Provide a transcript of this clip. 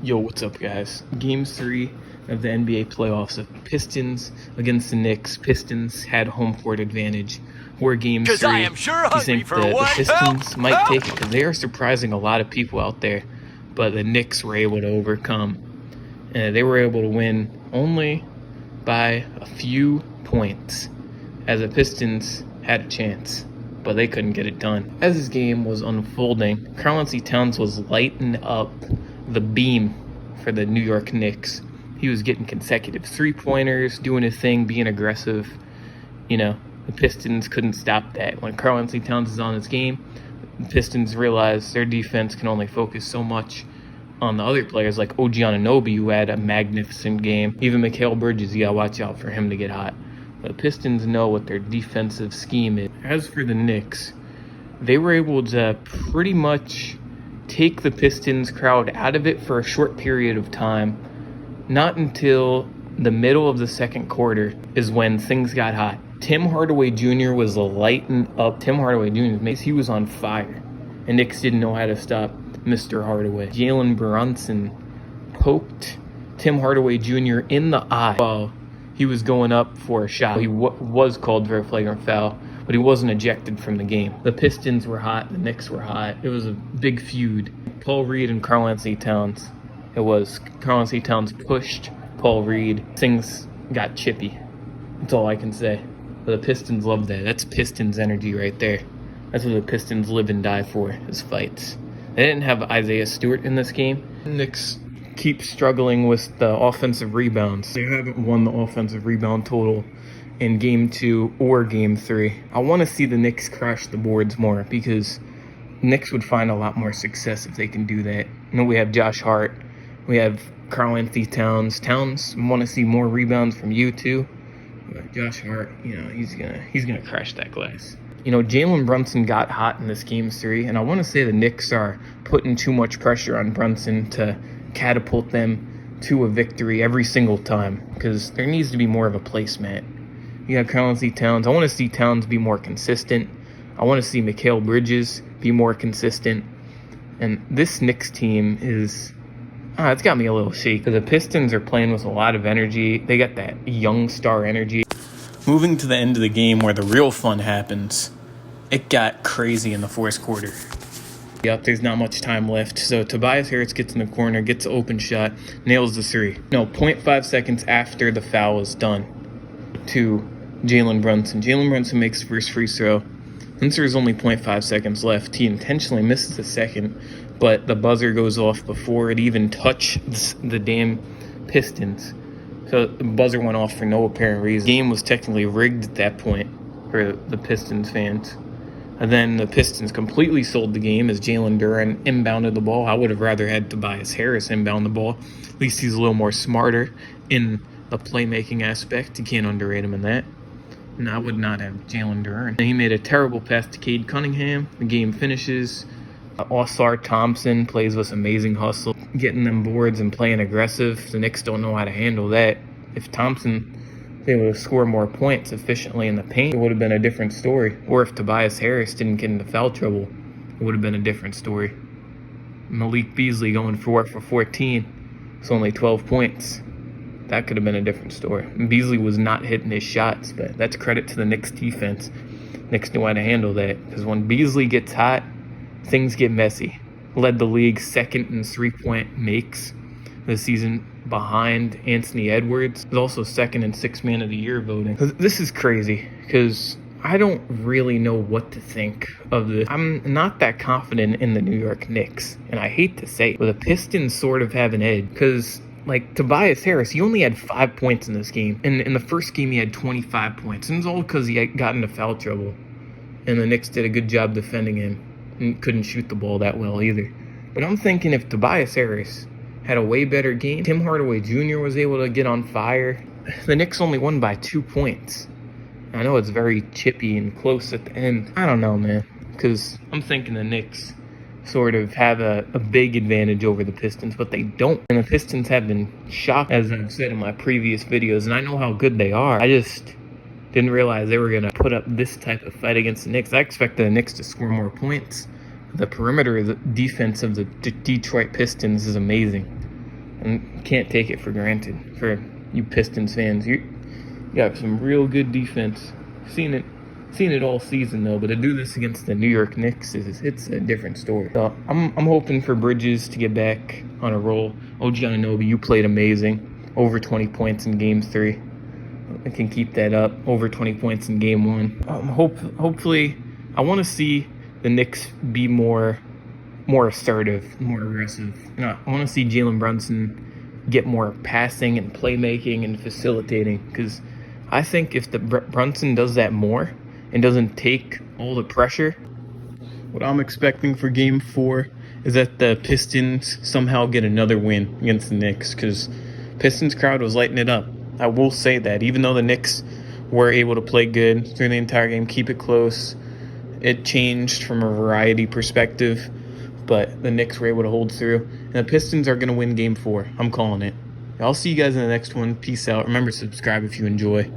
Yo, what's up, guys? Game 3 of the NBA playoffs of Pistons against the Knicks. Pistons had home court advantage. We're Game 3. I am sure You hungry think for the one. Pistons might take it because they are surprising a lot of people out there, but the Knicks were able to overcome. They were able to win only by a few points, as the Pistons had a chance, but they couldn't get it done. As this game was unfolding, Karl-Anthony Towns was lighting up the beam for the New York Knicks. He was getting consecutive three-pointers, doing his thing, being aggressive. You know, the Pistons couldn't stop that. When Karl-Anthony Towns is on his game, the Pistons realized their defense can only focus so much on the other players like OG Anunoby, who had a magnificent game. Even Mikal Bridges, you gotta watch out for him to get hot. The Pistons know what their defensive scheme is. As for the Knicks, they were able to pretty much take the Pistons crowd out of it for a short period of time. Not until the middle of the second quarter is when things got hot. Tim Hardaway Jr. was lighting up. Tim Hardaway Jr., he was on fire. And Knicks didn't know how to stop Mr. Hardaway. Jalen Brunson poked Tim Hardaway Jr. in the eye while he was going up for a shot. He was called for a flagrant foul, but he wasn't ejected from the game. The Pistons were hot. The Knicks were hot. It was a big feud. Paul Reed and Karl-Anthony Towns. It was Karl-Anthony Towns pushed Paul Reed. Things got chippy. That's all I can say. But the Pistons love that. That's Pistons energy right there. That's what the Pistons live and die for, is fights. They didn't have Isaiah Stewart in this game. The Knicks keep struggling with the offensive rebounds. They haven't won the offensive rebound total in Game 2 or Game 3. I want to see the Knicks crash the boards more because Knicks would find a lot more success if they can do that. You know, we have Josh Hart. We have Karl-Anthony Towns. Towns want to see more rebounds from you too. But Josh Hart, you know, he's gonna crash that glass. You know, Jalen Brunson got hot in this Game 3, and I want to say the Knicks are putting too much pressure on Brunson to catapult them to a victory every single time, because there needs to be more of a placemat. You got Karl-Anthony Towns. I want to see Towns be more consistent. I want to see Mikal Bridges be more consistent. And this Knicks team is, it's got me a little shaky. The Pistons are playing with a lot of energy. They got that young star energy. Moving to the end of the game where the real fun happens, it got crazy in the fourth quarter. Yep, there's not much time left. So Tobias Harris gets in the corner, gets an open shot, nails the three. No, 0.5 seconds after the foul is done to Jalen Brunson. Jalen Brunson makes first free throw. Since there's only 0.5 seconds left, he intentionally misses the second, but the buzzer goes off before it even touched the damn Pistons. So the buzzer went off for no apparent reason. The game was technically rigged at that point for the Pistons fans. And then the Pistons completely sold the game as Jalen Duren inbounded the ball. I would have rather had Tobias Harris inbound the ball. At least he's a little more smarter in the playmaking aspect. You can't underrate him in that. And I would not have Jalen Duren. He made a terrible pass to Cade Cunningham. The game finishes. All-Star Thompson plays with amazing hustle, getting them boards and playing aggressive. The Knicks don't know how to handle that. If Thompson was able to score more points efficiently in the paint, it would have been a different story. Or if Tobias Harris didn't get into foul trouble, it would have been a different story. Malik Beasley going 4 for 14. It's only 12 points. That could have been a different story. And Beasley was not hitting his shots, but that's credit to the Knicks defense. Knicks knew how to handle that, because when Beasley gets hot, things get messy. Led the league second in three-point makes this season behind Anthony Edwards. He's also second in Sixth Man of the Year voting. This is crazy because I don't really know what to think of this. I'm not that confident in the New York Knicks, and I hate to say it, but the Pistons sort of have an edge because, like, Tobias Harris, he only had 5 points in this game. And in the first game, he had 25 points. And it was all because he got into foul trouble. And the Knicks did a good job defending him. And couldn't shoot the ball that well either. But I'm thinking if Tobias Harris had a way better game, Tim Hardaway Jr. was able to get on fire, the Knicks only won by 2 points. I know it's very chippy and close at the end. I don't know, man. Because I'm thinking the Knicks sort of have a big advantage over the Pistons, but they don't. And the Pistons have been shocked, as I've said in my previous videos, and I know how good they are. I just didn't realize they were going to put up this type of fight against the Knicks. I expected the Knicks to score more points. The perimeter defense of the Detroit Pistons is amazing. and can't take it for granted for you Pistons fans. You got some real good defense. Seen it all season though, but to do this against the New York Knicks it's a different story. So I'm hoping for Bridges to get back on a roll. OG Anunoby, you played amazing. Over 20 points in Game 3. I can keep that up. Over 20 points in Game 1. Hopefully, I want to see the Knicks be more assertive, more aggressive. I want to see Jalen Brunson get more passing and playmaking and facilitating, because I think if the Brunson does that more and doesn't take all the pressure, what I'm expecting for Game 4 is that the Pistons somehow get another win against the Knicks, because Pistons crowd was lighting it up. I will say that, even though the Knicks were able to play good through the entire game, keep it close, it changed from a variety perspective, but the Knicks were able to hold through. And the Pistons are going to win Game 4. I'm calling it. I'll see you guys in the next one. Peace out. Remember to subscribe if you enjoy.